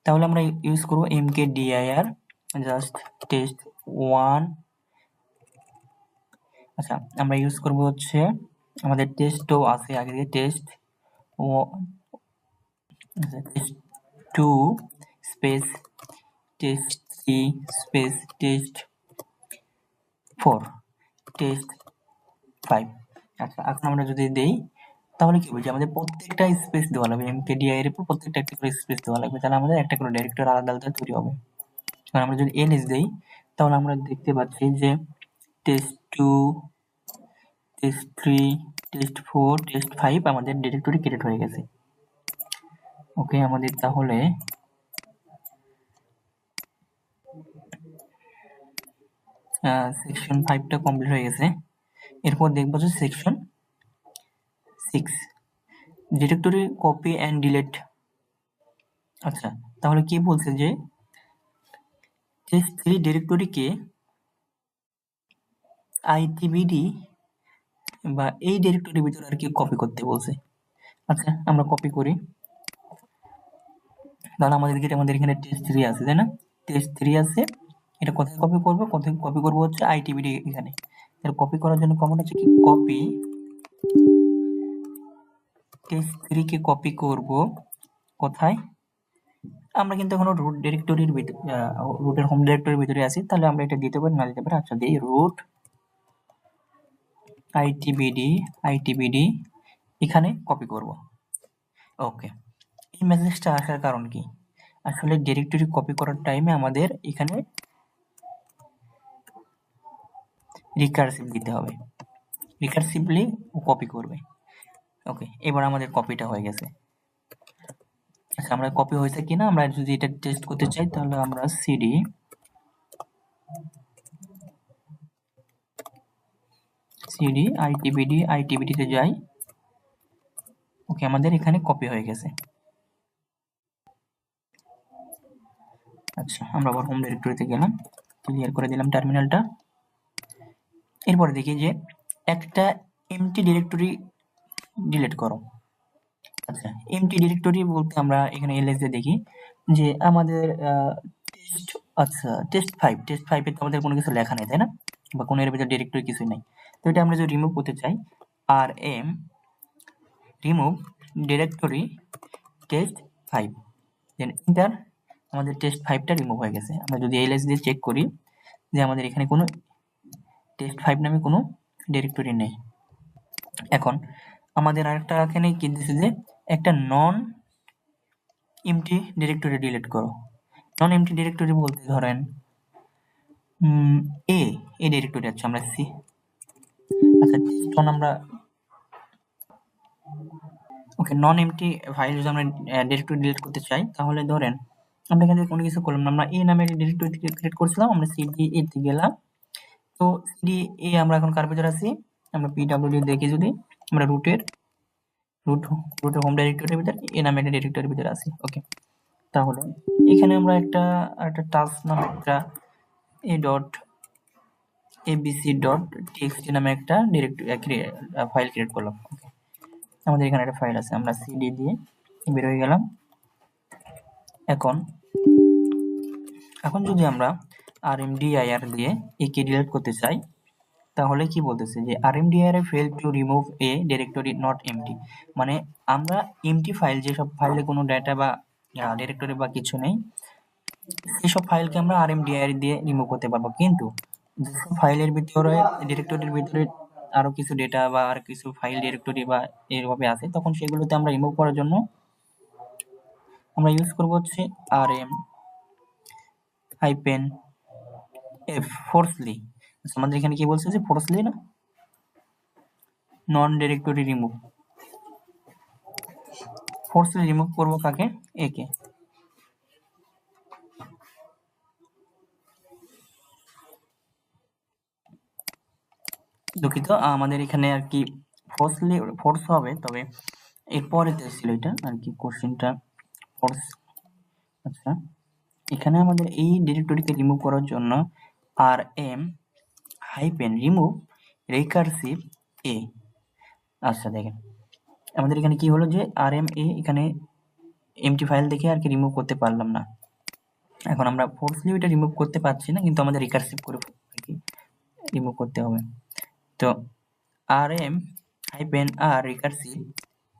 তাহলে আমরা ইউজ করব mkdir জাস্ট test1। আচ্ছা, আমরা ইউজ করব হচ্ছে আমাদের টেস্টও আছে আগে থেকে test2 space test3 space test4 test5। আচ্ছা, এখন আমরা যদি দেই তাহলে কি বলছি, আমাদের প্রত্যেকটা স্পেস দেওয়া লাগবে, mkdir এর উপর প্রত্যেকটা একটা করে স্পেস দেওয়া লাগবে, তাহলে আমাদের একটা করে ডিরেক্টরি আলাদা আলাদা তৈরি হবে। আর আমরা যদি ls দেই তাহলে আমরা দেখতে পাচ্ছি যে test2, test3, test4, test5 আমাদের ডিরেক্টরি ক্রিয়েট হয়ে গেছে। ওকে, আমাদের তাহলে সেকশন 5টা কমপ্লিট হয়ে গেছে। এরপর দেখবো যে section 6 directory copy and delete. আচ্ছা, তাহলে কি বলছে যে test3 ডিরেক্টরিকে itbd বা এই ডিরেক্টরির ভিতরে আর কি কপি করতে বলছে। আচ্ছা আমরা কপি করি, তাহলে আমাদের এখানে টেস্ট 3 আছে তাই না, টেস্ট 3 আছে, এটা কোথায় কপি করব, কোথায় কপি করব হচ্ছে আইটিবিডি এখানে। এর কপি করার জন্য কমান্ড হচ্ছে কি কপি টেস্ট 3 কে কপি করব কোথায়, আমরা কিন্তু এখনো রুট ডিরেক্টরির রুটের হোম ডিরেক্টরির ভিতরে আছি, তাহলে আমরা এটা দিতে পারি না দিতে পারি, আচ্ছা দিই রুট আইটিবিডি এখানে কপি করব। ওকে, এই মেসেজটা আসার কারণ কি, আসলে ডিরেক্টরি কপি করার টাইমে আমাদের এখানে রিকারসিভ দিতে হবে, রিকারসিভলি কপি করবে। ওকে, এবার আমাদের কপিটা হয়ে গেছে। আচ্ছা আমরা কপি হয়েছে কিনা আমরা যদি এটা টেস্ট করতে চাই, তাহলে আমরা সিডি আইটিবিডি তে যাই। ওকে, আমাদের এখানে কপি হয়ে গেছে। আচ্ছা আমরা আবার হোম ডিরেক্টরিতে গেলাম, ক্লিয়ার করে দিলাম টার্মিনালটা। এরপরে দেখি যে একটা এমটি ডিরেক্টরি ডিলিট করো। আচ্ছা এমটি ডিরেক্টরি বলতে আমরা এখানে এলএস দিয়ে দেখি যে আমাদের টেস্ট, আচ্ছা টেস্ট 5 এ তো আমাদের কোনো কিছু লেখা নেই তাই না, বা কোনো এর ভিতরে ডিরেক্টরি কিছুই নাই। তো এটা আমরা যদি রিমুভ করতে চাই, R M remove directory test 5, then enter, আমাদের টেস্ট 5টা রিমুভ হয়ে গেছে। আমরা যদি এলএস দিয়ে চেক করি যে আমাদের এখানে কোনো টেস্ট 5 নামে কোনো ডিরেক্টরি নেই। এখন আমাদের আরেকটা এখানে কি দিচ্ছে যে একটা নন এমটি ডিরেক্টরি ডিলিট করো। নন এমটি ডিরেক্টরি বলতে ধরেন এ ডিরেক্টরি আছে, আমরা সি, আচ্ছা তখন আমরা ওকে নন এমটি ফাইল যদি আমরা ডিরেক্টরি ডিলিট করতে চাই, তাহলে ধরেন আমরা এখানে কোনো কিছু করলাম না, আমরা এ নামে ডিরেক্টরি ক্রিয়েট করছিলাম, আমরা সিডি এ তে গেলাম। তো সিডি এ আমরা এখন কার ভিতরে আছি, আমরা পিডব্লিউডি দেখি যদি আমরা রুটের হোম ডিরেক্টরির ভিতরে এ নামে একটা ডিরেক্টরির ভিতরে আছি। ওকে, তাহলে এখানে আমরা একটা টাস্ক নামে একটা abc.txt নামে একটা ডিরেক্টরি ফাইল ক্রিয়েট করলাম। ওকে, আমাদের এখানে একটা ফাইল আছে, আমরা সিডি দিয়ে বের হয়ে গেলাম। এখন যদি আমরা rmdir দিয়ে একে ডিলিট করতে চাই, তাহলে কি বলতেছে যে rmdir fail to remove a directory not empty, মানে আমরা এমটি ফাইল, যেসব ফাইলে কোনো ডাটা বা ডিরেক্টরি বা কিছু নেই, সেসব ফাইলকে আমরা rmdir দিয়ে রিমুভ করতে পারবো, কিন্তু যেসব ফাইলের ভিতরে ডিরেক্টরির ভিতরে আরো কিছু ডেটা বা আর কিছু ফাইল ডিরেক্টরি বা এভাবে আছে, তখন সেগুলোতে আমরা রিমুভ করার জন্য আমরা ইউজ করব হচ্ছে rm-f ফোর্সলি। আমাদের এখানে কি বলছে যে ফোর্সলি না, নন ডিরেক্টরি রিমুভ, ফোর্সলি রিমুভ করব কাকে, একে। দুঃখিত, আমাদের এখানে আর কি ফোর্স হবে, তবে এরপরে ছিল এটা আর কি কোশ্চেনটা ফোর্স। আচ্ছা এখানে আমাদের এই ডিরেক্টরিকে রিমুভ করার জন্য rm-remove recursive a। আচ্ছা দেখেন আমাদের এখানে কি হলো যে rma এখানে এমটি ফাইল দেখে আর কি রিমুভ করতে পারলাম না। এখন আমরা ফোর্সলি এটা রিমুভ করতে পারছি না, কিন্তু আমাদের রিকারসিভ করে আর কি রিমুভ করতে হবে। তো rm-r রিকারসিভ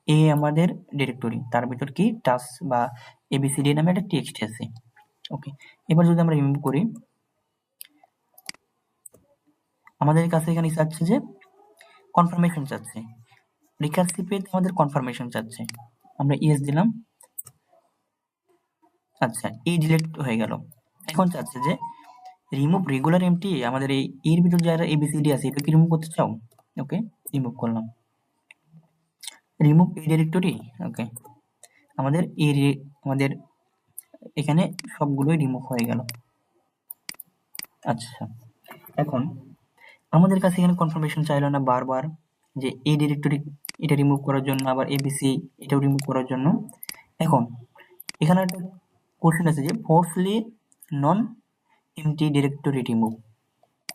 এ আমাদের ডিরেক্টরি, তার ভিতর কি টাস্ক বা abcd নামে একটা টেক্সট আছে। ওকে, এবার যদি আমরা রিমুভ করি, আমাদের কাছে এখানে চাচ্ছে যে কনফার্মেশন চাচ্ছে, রিকারসিভে আমাদের কনফার্মেশন চাচ্ছে, আমরা ইয়েস দিলাম। আচ্ছা এই ডিলিট হয়ে গেল। এখন চাচ্ছে যে রিমুভ রেগুলার এমটি, আমাদের এই এর ভিতর যারা এবিসিডি আছে এটা কি রিমুভ করতে চাও। ওকে, রিমুভ করলাম, রিমুভ এই ডিরেক্টরি। ওকে, আমাদের আমাদের এখানে সবগুলোই রিমুভ হয়ে গেল। আচ্ছা এখন আমাদের কাছে এখানে কনফার্মেশন চাইলো না বারবার যে এই ডিরেক্টরি এটা রিমুভ করার জন্য, আবার এবিসি এটাও রিমুভ করার জন্য। এখন এখানে একটা কোশ্চেন আছে যে ফোর্সলি নন এমটি ডিরেক্টরি রিমুভ।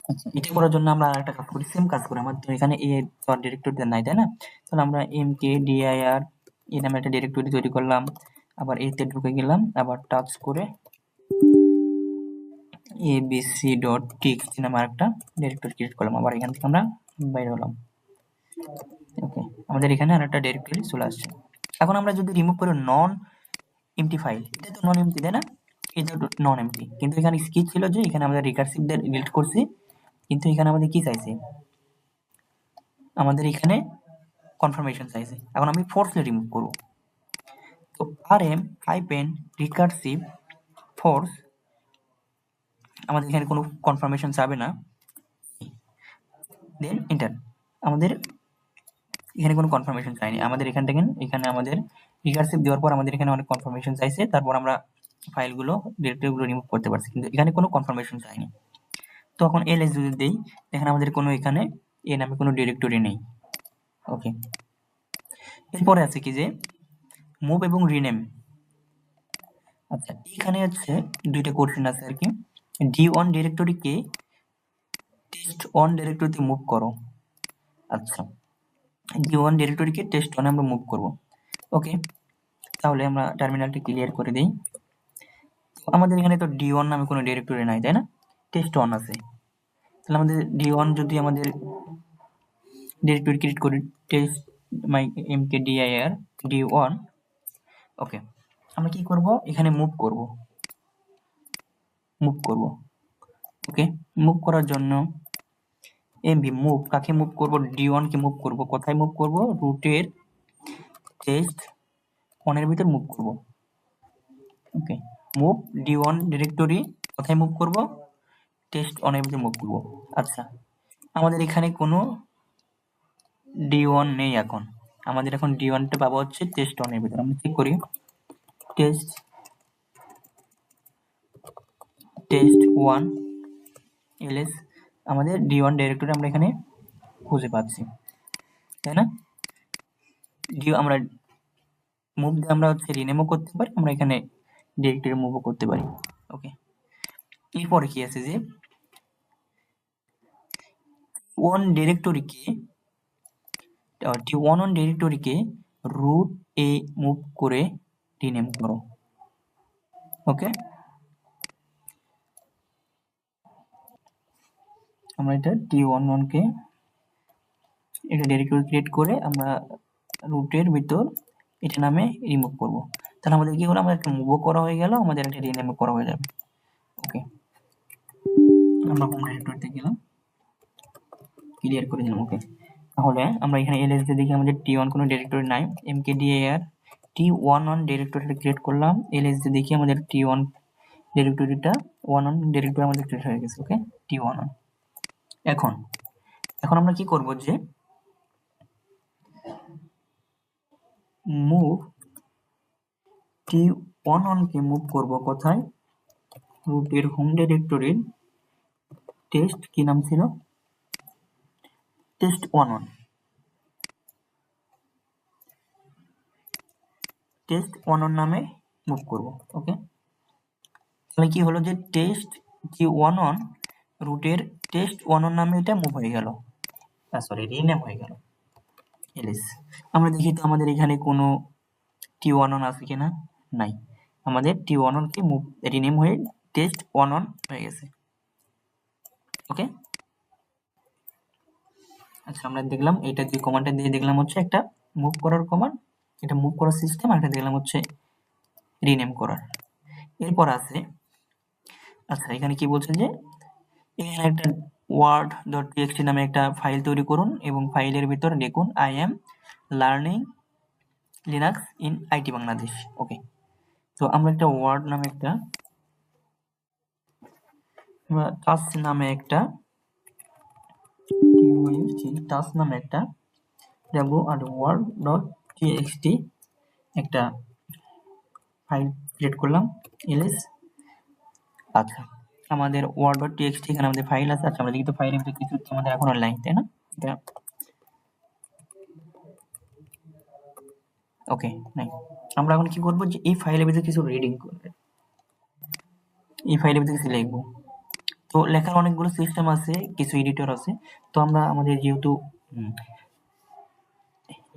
আচ্ছা এটা করার জন্য আমরা আরেকটা কাজ করি, সেম কাজ করি, আমাদের এখানে এ ডিরেক্টরি নাই তাই না, তাহলে আমরা mkdir এই নামে একটা ডিরেক্টরি তৈরি করলাম, আবার এতে ঢুকে গেলাম, আবার টাচ করে abc.txt নামে একটা ডিরেক্টরি ক্রিয়েট করলাম, আবার এখান থেকে আমরা বাইরে হলাম। ওকে, আমাদের এখানে আরেকটা ডিরেক্টরি চলে আসছে। এখন আমরা যদি রিমুভ করি নন এমটি ফাইল, এটা তো নন এমটি তাই না, এটা তো নন এমটি, কিন্তু এখানে কি ছিল যে এখানে আমাদের রিকারসিভ ডিলিট করছি, কিন্তু এখানে আমাদের কি চাইছে, আমাদের এখানে কনফার্মেশন চাইছে। এখন আমি ফোর্সলি রিমুভ করব, তো rm হাইপেন রিকারসিভ ফোর্স, আমাদের এখানে কোনো কনফার্মেশন যাবে না, দেন এন্টার। আমাদের এখানে কোনো কনফার্মেশন চাইনি, আমাদের এখান থেকে এখানে আমাদের রিকারসিভ দেওয়ার পর আমাদের এখানে অনেক কনফার্মেশন চাইছে, তারপর আমরা ফাইলগুলো ডিরেক্টরিগুলো রিমুভ করতে পারছি, কিন্তু এখানে কোনো কনফার্মেশন চাইনি। তো এখন এলএস যদি দেই, দেখেন আমাদের কোনো এখানে এ নামে কোনো ডিরেক্টরি নেই। ওকে, এরপরে আছে কি যে মুভ এবং রিনেম। আচ্ছা, এখানে হচ্ছে দুইটা কোশ্চেন আছে আর কি, d1 ডিরেক্টরিকে test1 ডিরেক্টরিতে মুভ করো। আচ্ছা, d1 ডিরেক্টরিকে test1 আমরা মুভ করব। ওকে, তাহলে আমরা টার্মিনালটি ক্লিয়ার করে দিই। আমাদের এখানে তো d1 নামে কোনো ডিরেক্টরি নাই তাই না, test1 আছে, তাহলে আমাদের d1 যদি আমাদের ডিরেক্টরি ক্রিয়েট করি টেস্ট মাই mkdir d1, ওকে, আমরা কি করব, এখানে মুভ করব। ওকে, মুভ করার জন্য এমভি মুভ, কাকে মুভ করব, d1 কে মুভ করব, কোথায় মুভ করব, রুটের test1 এর ভিতর মুভ করব। ওকে, মুভ d1 ডিরেক্টরি কোথায় মুভ করব, test1 এর ভিতর মুভ করব। আচ্ছা, আমাদের এখানে কোনো d1 নেই, এখন আমাদের এখন d1 টা পাবো হচ্ছে test1 এর ভিতর। আমরা চেক করি test1 ls, আমাদের d1 ডিরেক্টরি আমরা এখানে খুঁজে পাচ্ছি তাই না, আমরা মুভ দিয়ে আমরা হচ্ছে রিনেমও করতে পারি, আমরা এখানে ডিরেক্টরি মুভও করতে পারি। ওকে, এরপরে কি আছে যে ওয়ান ডিরেক্টরিকে রুট এ মুভ করে রিনেম করো। ওকে, আমরা এটা t11 কে এটা ডিরেক্টরি ক্রিয়েট করে আমরা রুটের ভিতর এটা নামে রিমুভ করব। তাহলে আমাদের কি হলো, আমাদের একটা মুভও করা হয়ে গেল, আমাদের একটা রিনেমও করা হয়ে যাবে। ওকে, আমরা হোম ডিরেক্টরিতে গেলাম, ক্লিয়ার করে দিলাম। ওকে, তাহলে আমরা এখানে এলএস দিয়ে দেখি আমাদের t1 কোনো ডিরেক্টরি নাই, mkdir t11 ডিরেক্টরিটা ক্রিয়েট করলাম, এলএস দিয়ে দেখি আমাদের t1 ডিরেক্টরিটা 11 ডিরেক্টরি আমাদের ক্রিয়েট হয়ে গেছে। ওকে, t11। এখন আমরা কি করব যে মুভ t11 কে মুভ করব কোথায়, রুটের হোম ডিরেক্টরির টেস্ট কি নাম ছিল, test11 নামে মুভ করব। ওকে, তাহলে কি হলো যে test11 রুটের test11 নামে এটা মুভ হয়ে গেল, সরি রিনেম হয়ে গেল এলএস। আমরা দেখি তো আমাদের এখানে কোনো t11 আছে কিনা, নাই, আমাদের t11 কে মুভ রিনেম হয়ে test11 হয়ে গেছে। ওকে, আচ্ছা, আমরা দেখলাম এটা যে কমান্ডটা দিয়ে দেখলাম হচ্ছে একটা মুভ করার কমান্ড, এটা মুভ করার সিস্টেম, আর এটা দেখলাম হচ্ছে রিনেম করার। এরপর আছে, আচ্ছা এখানে কি বলছে যে এখানে একটা word.txt নামে একটা ফাইল তৈরি করুন এবং ফাইলের ভিতর লিখুন I am learning Linux in IT Bangladesh. Okay, তো আমরা একটা ওয়ার্ড নামে একটা টাচ নামে একটা word.txt একটা ফাইল ক্রিয়েট করলাম এলএস। আচ্ছা, আমাদের word.txt এখানে আমাদের ফাইল আছে। আচ্ছা, আমরা দেখি তো ফাইলের ভিতরে কিছু আমাদের এখন অনলাইন তাই না, এটা ওকে নাই। আমরা এখন কি করব যে এই ফাইলের ভিতরে কিছু রিডিং করবে, এই ফাইলের ভিতরে কিছু লিখবো। তো লেখার অনেকগুলো সিস্টেম আছে, কিছু এডিটর আছে, তো আমরা আমাদের যেহেতু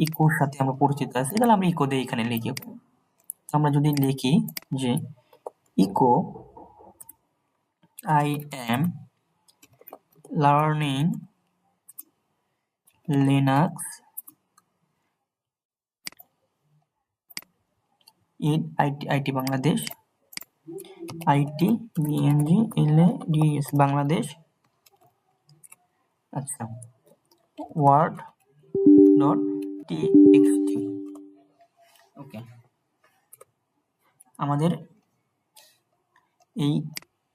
ইকোর সাথে আমরা পরিচিত আছি, তাহলে আমরা ইকো দিয়ে এখানে লিখি। আমরা যদি লিখি যে eco I am learning Linux in IT Bangladesh, IT BNGLADS Bangladesh. আচ্ছা, word dot txt। ওকে, আমাদের এই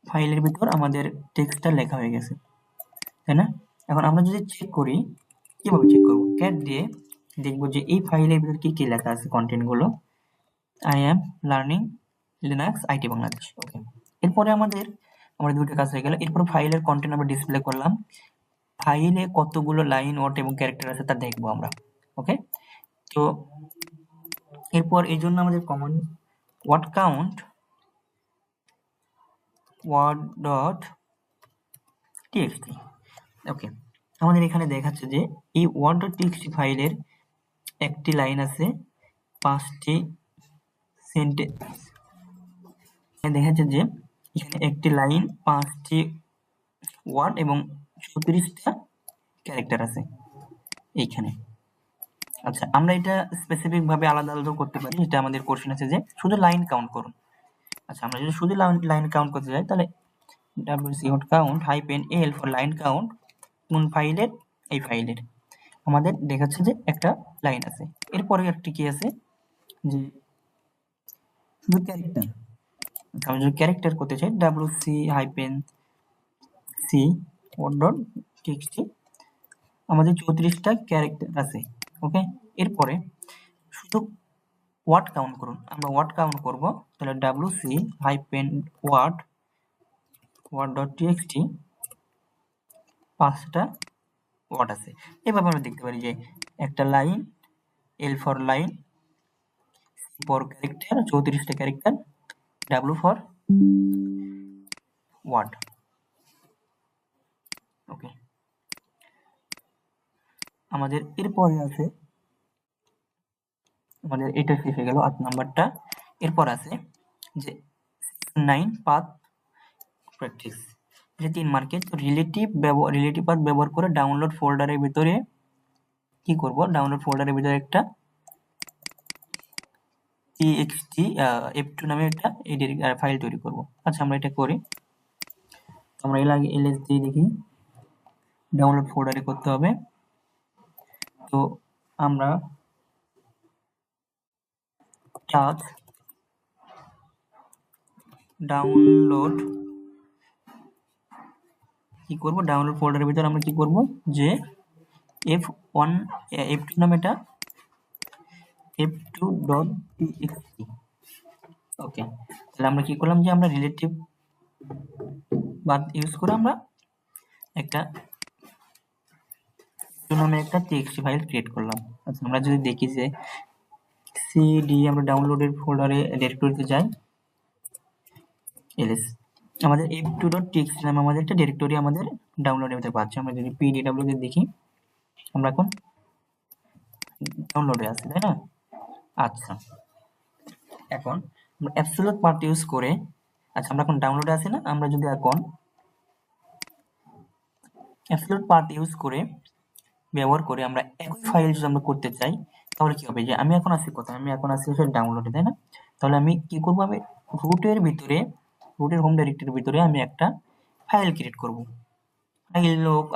ফাইলের ভিতর আমাদের টেক্সটটা লেখা হয়ে গেছে, তাই না? এখন আমরা যদি চেক করি, কিভাবে চেক করব? ক্যাট দিয়ে দেখবো যে এই ফাইলের ভিতর কি কি লেখা আছে, কন্টেন্ট গুলো। I am learning Linux IT Bangladesh. ওকে, এরপরে আমাদের দুটো কাজ হয়ে গেল। এরপর ফাইলের কন্টেন্ট আমরা ডিসপ্লে করলাম। ফাইলে কতগুলো লাইন, ওয়ার্ড এবং ক্যারেক্টার আছে তা দেখবো আমরা। ওকে, তো এরপর এই জন্য আমাদের common word count word dot TXT. Okay, আমাদের এখানে দেখাচ্ছে যে এই ওয়ার্ড ডট টিএক্সটি ফাইলের একটি লাইন আছে 5টি সেন্টেন্স। দেখাচ্ছে যে এখানে একটি লাইন 5টি ওয়ার্ড এবং 34টা ক্যারেক্টার আছে এইখানে। আচ্ছা, আমরা এটা স্পেসিফিক ভাবে আলাদা আলাদা করতে পারি। এটা আমাদের কোশ্চেন আছে যে শুধু লাইন কাউন্ট করুন। আচ্ছা, আমরা যদি শুধু লাইন কাউন্ট করতে চাই তাহলে wc.count -l for line count কোন ফাইলের, এই ফাইলের আমাদের দেখাচ্ছে যে একটা লাইন আছে। এরপরে একটি কি আছে যে শুধু ক্যারেক্টার। আমি যদি ক্যারেক্টার করতে চাই wc-c ডট টিএক্সটি, আমাদের 34টা ক্যারেক্টার আছে। ওকে, এরপরে শুধু ওয়ার্ড কাউন্ট করুন। আমরা ওয়ার্ড কাউন্ট করব, তাহলে wc-word ডট টিএক্সটি 5টা ওয়ার্ড আছে। এভাবে আমরা দেখতে পারি যে একটা line, L for line, C for character, 34টা character, W for word. Okay, আমাদের এরপরে আছে, আমাদের এটা শেষ হয়ে গেল 8 নাম্বারটা। এরপর আছে যে 9 পাথ প্র্যাকটিস, এটা 3 মার্কের। তো রিলেটিভ পাথ ব্যবহার করে ডাউনলোড ফোল্ডারের ভিতরে কি করব, ডাউনলোড ফোল্ডারের ভিতরে একটা txt f2 নামে একটা ফাইল তৈরি করব। আচ্ছা, আমরা এটা করি। আমরা এর আগে ls দিয়ে দেখি, ডাউনলোড ফোল্ডারে করতে হবে। তো আমরা টাচ ডাউনলোড কি করব, ডাউনলোড ফোল্ডারের ভিতরে আমরা কি করব যে f2 নামে এটা f2.txt। ওকে, তাহলে আমরা কি করলাম যে আমরা রিলেটিভ বাদ ইউজ করে আমরা একটা নামে একটা টিএক্সটি ফাইল ক্রিয়েট করলাম। আচ্ছা, আমরা যদি দেখি যে সিডি, আমরা ডাউনলোডের ফোল্ডারে ডিরেক্টরিতে যাই, এলএস, আমাদের f2.txt নামে আমাদের একটা ডিরেক্টরি আমাদের ডাউনলোডের ভিতরে পাচ্ছি। আমরা যদি pdw তে দেখি, আমরা এখন ডাউনলোডে আছি, তাই না? আচ্ছা, এখন আমরা অ্যাবসলিউট পাথ ইউজ করে, আচ্ছা আমরা এখন ডাউনলোডে আছি না, আমরা যদি এখন অ্যাবসলিউট পাথ ইউজ করে ব্যবহার করে আমরা একই ফাইল যদি আমরা করতে চাই, তাহলে কি হবে যে আমি এখন আছি কোথায়, আমি এখন আছি হচ্ছে ডাউনলোডে, তাই না? তাহলে আমি কি করব, আমি রুটের ভিতরে, রুটের হোম ডাইরেক্টরির ভিতরে আমি একটা ফাইল ক্রিয়েট করব। ফাইল হোক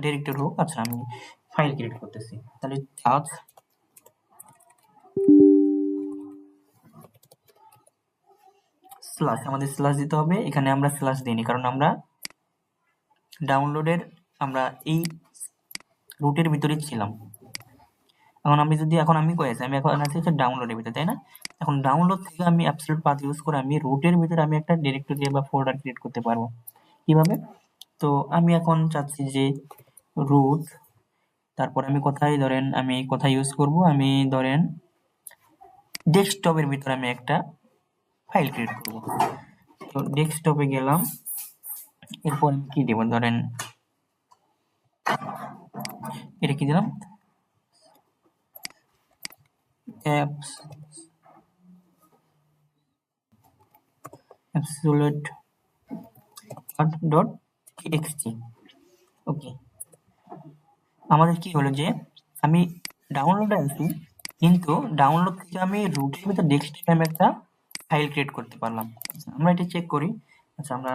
ডিরেক্টরি হোক, আচ্ছা আমি ফাইল ক্রিয়েট করতেছি। তাহলে টাচ স্ল্যাশ, আমাদের স্ল্যাশ দিতে হবে। এখানে আমরা স্ল্যাশ দিইনি কারণ আমরা ডাউনলোডের, আমরা এই রুটের ভিতরে ছিলাম। এখন আমি যদি, এখন আমি কই আছি, আমি এখন আছি হচ্ছে ডাউনলোডের ভিতরে, তাই না? এখন ডাউনলোড থেকে আমি অ্যাবসলিউট পাথ ইউজ করে আমি রুটের ভিতরে আমি একটা ডিরেক্টরি বা ফোল্ডার ক্রিয়েট করতে পারবো। কিভাবে? তো আমি এখন চাচ্ছি যে রুট, তারপর আমি কোথায় ধরেন, আমি কোথায় ইউজ করব, আমি ধরেন ডেস্কটপের ভিতরে আমি একটা ফাইল ক্রিয়েট করব। তো ডেস্কটপে গেলাম, এরপর আমি কি দেব, ধরেন এটা কি দিলাম, absolute path dot txt। ওকে, আমাদের কি হলো যে আমি ডাউনলোডে আছি, কিন্তু ডাউনলোড থেকে আমি রুটের ভিতর ডেস্কটপ নামে একটা ফাইল ক্রিয়েট করতে পারলাম। আমরা এটা চেক করি। আচ্ছা, আমরা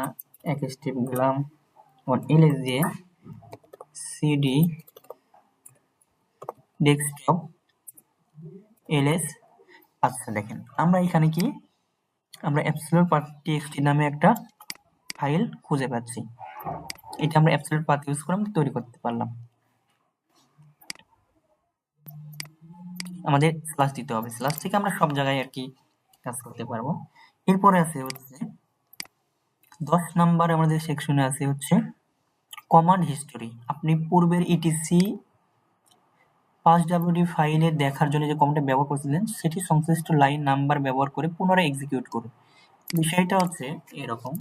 এক স্টেপ গেলাম, ls দিয়ে cd ডেস্কটপ ls। আচ্ছা দেখেন, আমরা এখানে কি আমরা অ্যাবসলিউট পাথ txt নামে একটা ফাইল খুঁজে পাচ্ছি। এটা আমরা অ্যাবসলিউট পাথ ইউজ করে তৈরি করতে পারলাম। আমাদের স্ল্যাশ দিতে হবে, স্ল্যাশ থেকে আমরা সব জায়গায় আর কি কাজ করতে পারবো। এরপরে আছে হচ্ছে 10 নাম্বার আমাদের সেকশনে আছে হচ্ছে কমান্ড হিস্টোরি। আপনি পূর্বের ইটিসি 5wd ফাইলে দেখার জন্য যে কমান্ডটা ব্যবহার করেছিলেন সেটি সংশ্লিষ্ট লাইন নাম্বার ব্যবহার করে পুনরায় এক্সিকিউট করুন। বিষয়টা হচ্ছে এরকম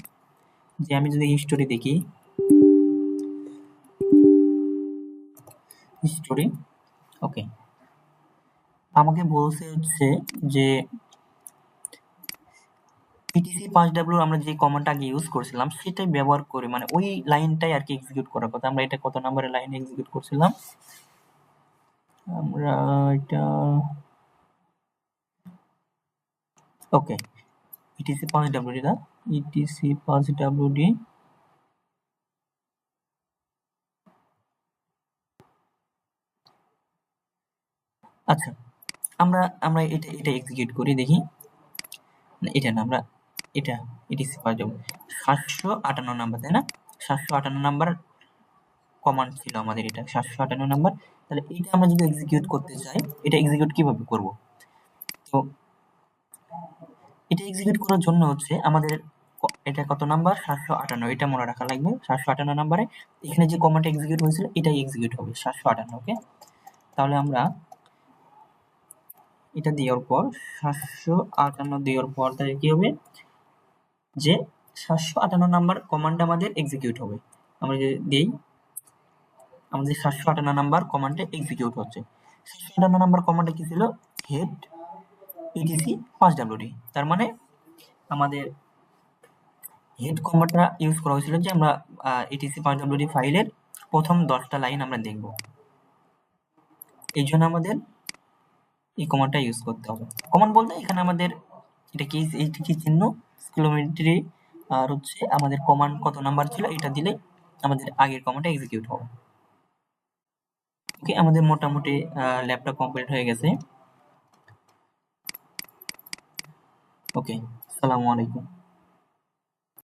যে আমি যদি হিস্টোরি দেখি, হিস্টোরি ওকে, আমাকে বলছে হচ্ছে যে ইটিসি 5w আমরা যে কমান্ডটা আগে ইউজ করছিলাম সেটাই ব্যবহার করে, মানে ওই লাইনটাই আর কি এক্সিকিউট করার কথা। আমরা এটা কত নাম্বারের লাইন এক্সিকিউট করছিলাম? আমরা এটা ওকে, ইটিসি 5wd না, ইটিসি 5wd আচ্ছা, আমরা আমরা এটা এক্সিকিউট করি দেখি। না, এটা না, আমরা এটা ইটিসি 5w 758 নাম্বার, তাই না? 758 নাম্বার কমান্ড ছিল আমাদের, এটা 758 নাম্বার। তাহলে এটা আমরা যদি এক্সিকিউট করতে চাই, এটা এক্সিকিউট কিভাবে করব? তো এটা এক্সিকিউট করার জন্য হচ্ছে আমাদের এটা কত নাম্বার? 758, এটা মনে রাখা লাগবে। 758 নাম্বারে এখানে যে কমান্ডটা এক্সিকিউট হয়েছিল এটাই এক্সিকিউট হবে, 758। ওকে, তাহলে আমরা এটা দেওয়ার পর 758 দেওয়ার পর তাহলে কি হবে যে 758 নাম্বার কমান্ডটা আমাদের এক্সিকিউট হবে। আমরা যদি দেই, আমাদের 758 নাম্বার কমান্ডটা এক্সিকিউট হচ্ছে। 758 নাম্বার কমান্ডটা কি ছিল? Head etc 5wd। তার মানে আমাদের হেড কমান্ডটা ইউজ করা হয়েছিল যে আমরা ইটিসি 5wd ফাইলের প্রথম 10টা লাইন আমরা দেখব, এই জন্য আমাদের এই কমান্ডটা ইউজ করতে হবে। কমান্ড বলতে এখানে আমাদের এটা কি, এইটা কি চিহ্ন কিলোমিটারি, আর হচ্ছে আমাদের কমান্ড কত নাম্বার ছিল এটা দিলে আমাদের আগের কমান্ডটা এক্সিকিউট হবে। ওকে, আমাদের মোটামুটি ল্যাবটা কমপ্লিট হয়ে গেছে। ওকে, আসসালামু আলাইকুম।